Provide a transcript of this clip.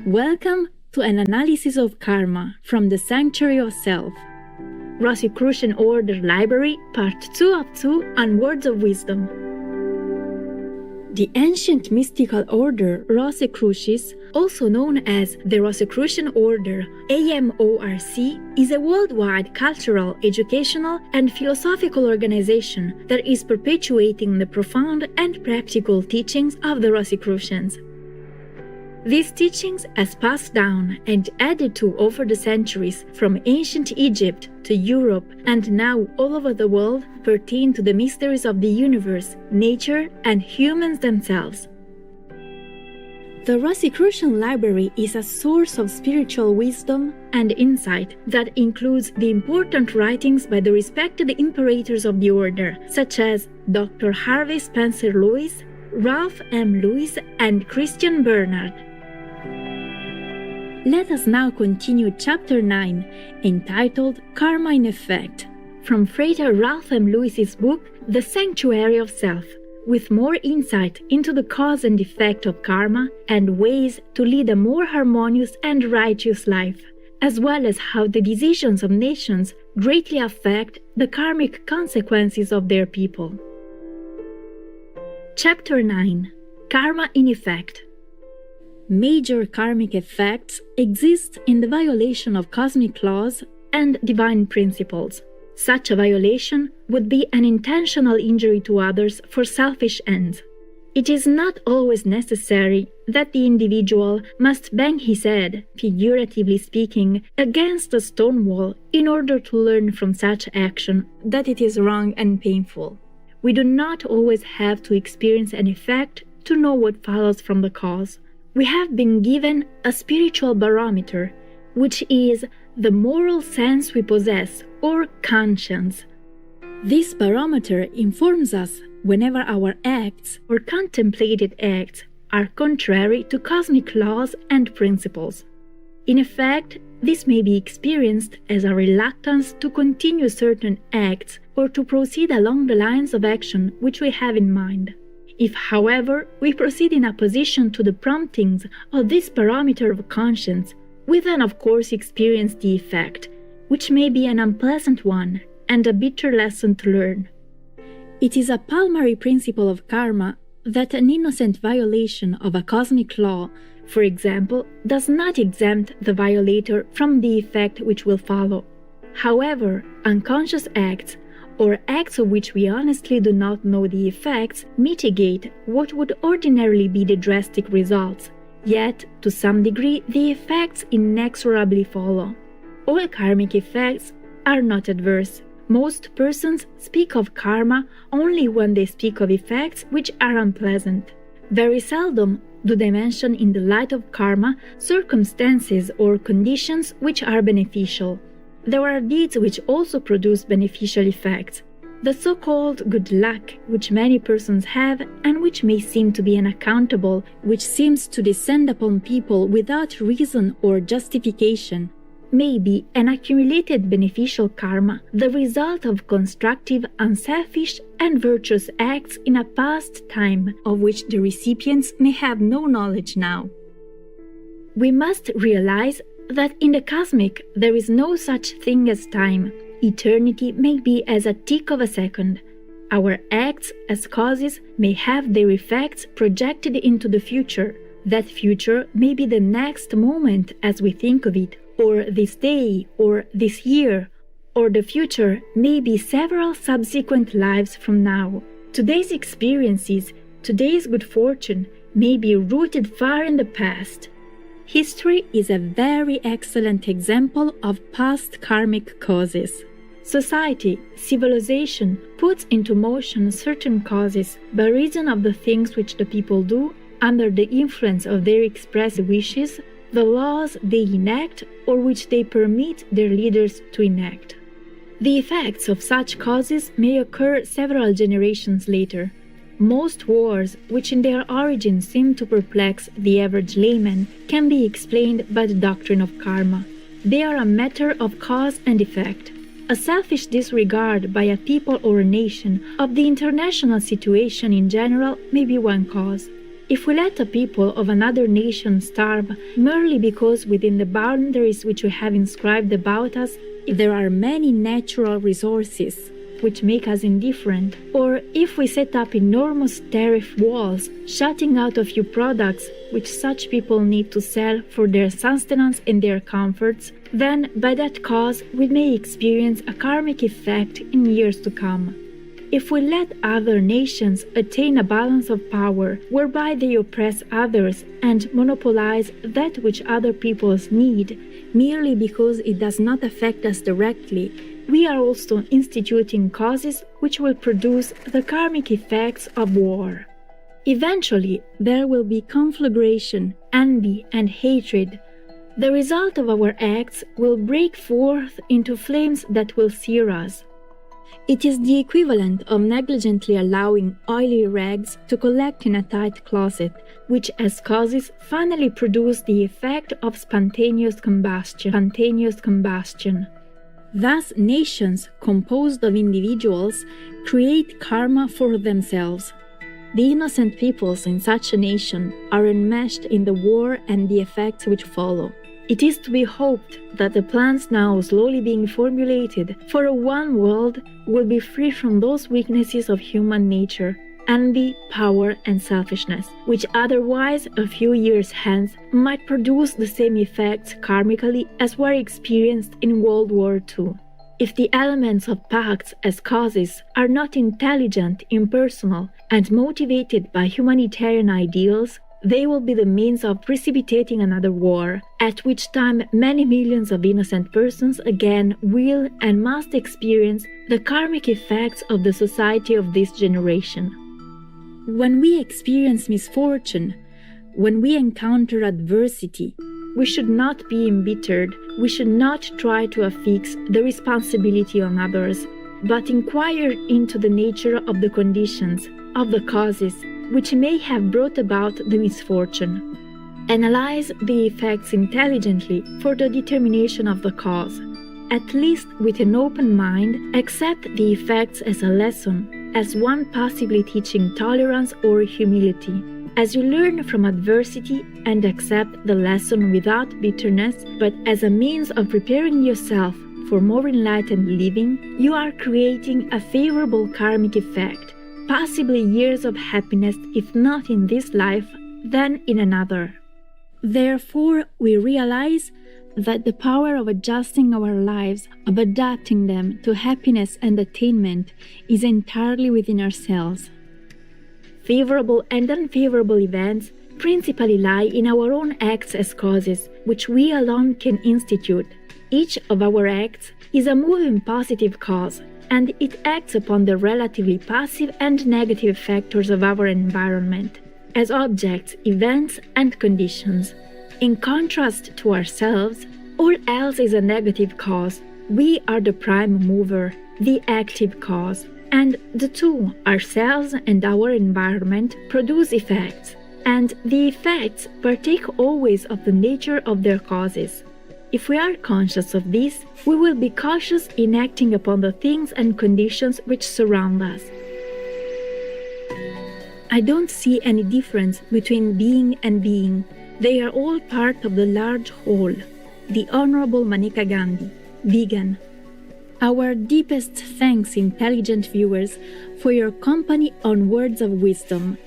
Welcome to an analysis of karma from the Sanctuary of Self. Rosicrucian Order Library, Part 2 of 2 on Words of Wisdom. The ancient mystical order Rosicrucis, also known as the Rosicrucian Order, AMORC, is a worldwide cultural, educational, and philosophical organization that is perpetuating the profound and practical teachings of the Rosicrucians. These teachings, as passed down and added to over the centuries from ancient Egypt to Europe and now all over the world, pertain to the mysteries of the universe, nature, and humans themselves. The Rosicrucian Library is a source of spiritual wisdom and insight that includes the important writings by the respected imperators of the order, such as Dr. Harvey Spencer Lewis, Ralph M. Lewis, and Christian Bernard. Let us now continue Chapter 9, entitled Karma in Effect, from Frater Ralph M. Lewis's book, The Sanctuary of Self, with more insight into the cause and effect of karma and ways to lead a more harmonious and righteous life, as well as how the decisions of nations greatly affect the karmic consequences of their people. Chapter 9, Karma in Effect. Major karmic effects exist in the violation of cosmic laws and divine principles. Such a violation would be an intentional injury to others for selfish ends. It is not always necessary that the individual must bang his head, figuratively speaking, against a stone wall in order to learn from such action that it is wrong and painful. We do not always have to experience an effect to know what follows from the cause. We have been given a spiritual barometer, which is the moral sense we possess, or conscience. This barometer informs us whenever our acts or contemplated acts are contrary to cosmic laws and principles. In effect, this may be experienced as a reluctance to continue certain acts or to proceed along the lines of action which we have in mind. If, however, we proceed in opposition to the promptings of this barometer of conscience, we then of course experience the effect, which may be an unpleasant one and a bitter lesson to learn. It is a primary principle of karma that an innocent violation of a cosmic law, for example, does not exempt the violator from the effect which will follow. However, unconscious acts, or acts of which we honestly do not know the effects, mitigate what would ordinarily be the drastic results, yet, to some degree, the effects inexorably follow. All karmic effects are not adverse. Most persons speak of karma only when they speak of effects which are unpleasant. Very seldom do they mention in the light of karma circumstances or conditions which are beneficial. There are deeds which also produce beneficial effects. The so-called good luck, which many persons have and which may seem to be unaccountable, which seems to descend upon people without reason or justification, may be an accumulated beneficial karma, the result of constructive, unselfish, and virtuous acts in a past time of which the recipients may have no knowledge now. We must realize that in the cosmic there is no such thing as time. Eternity may be as a tick of a second. Our acts as causes may have their effects projected into the future. That future may be the next moment as we think of it, or this day, or this year, or the future may be several subsequent lives from now. Today's experiences, today's good fortune, may be rooted far in the past. History is a very excellent example of past karmic causes. Society, civilization, puts into motion certain causes by reason of the things which the people do under the influence of their express wishes, the laws they enact or which they permit their leaders to enact. The effects of such causes may occur several generations later. Most wars, which in their origin seem to perplex the average layman, can be explained by the doctrine of karma. They are a matter of cause and effect. A selfish disregard by a people or a nation of the international situation in general may be one cause. If we let a people of another nation starve merely because within the boundaries which we have inscribed about us, if there are many natural resources which make us indifferent, or if we set up enormous tariff walls shutting out a few products which such people need to sell for their sustenance and their comforts, then by that cause we may experience a karmic effect in years to come. If we let other nations attain a balance of power whereby they oppress others and monopolize that which other peoples need, merely because it does not affect us directly, we are also instituting causes which will produce the karmic effects of war. Eventually, there will be conflagration, envy, and hatred. The result of our acts will break forth into flames that will sear us. It is the equivalent of negligently allowing oily rags to collect in a tight closet, which as causes finally produce the effect of spontaneous combustion. Thus, nations composed of individuals create karma for themselves. The innocent peoples in such a nation are enmeshed in the war and the effects which follow. It is to be hoped that the plans now slowly being formulated for a one world will be free from those weaknesses of human nature, envy, power, and selfishness, which otherwise a few years hence might produce the same effects karmically as were experienced in World War II. If the elements of pacts as causes are not intelligent, impersonal, and motivated by humanitarian ideals, they will be the means of precipitating another war, at which time many millions of innocent persons again will and must experience the karmic effects of the society of this generation. When we experience misfortune, when we encounter adversity, we should not be embittered, we should not try to affix the responsibility on others, but inquire into the nature of the conditions, of the causes, which may have brought about the misfortune. Analyze the effects intelligently for the determination of the cause. At least with an open mind, accept the effects as a lesson, as one possibly teaching tolerance or humility. As you learn from adversity and accept the lesson without bitterness, but as a means of preparing yourself for more enlightened living, you are creating a favorable karmic effect, possibly years of happiness, if not in this life, then in another. Therefore, we realize that the power of adjusting our lives, of adapting them to happiness and attainment, is entirely within ourselves. Favorable and unfavorable events principally lie in our own acts as causes, which we alone can institute. Each of our acts is a moving positive cause, and it acts upon the relatively passive and negative factors of our environment, as objects, events, and conditions. In contrast to ourselves, all else is a negative cause. We are the prime mover, the active cause, and the two, ourselves and our environment, produce effects, and the effects partake always of the nature of their causes. If we are conscious of this, we will be cautious in acting upon the things and conditions which surround us. I don't see any difference between being and being. They are all part of the large whole. The Honorable Maneka Gandhi, vegan. Our deepest thanks, intelligent viewers, for your company on Words of Wisdom.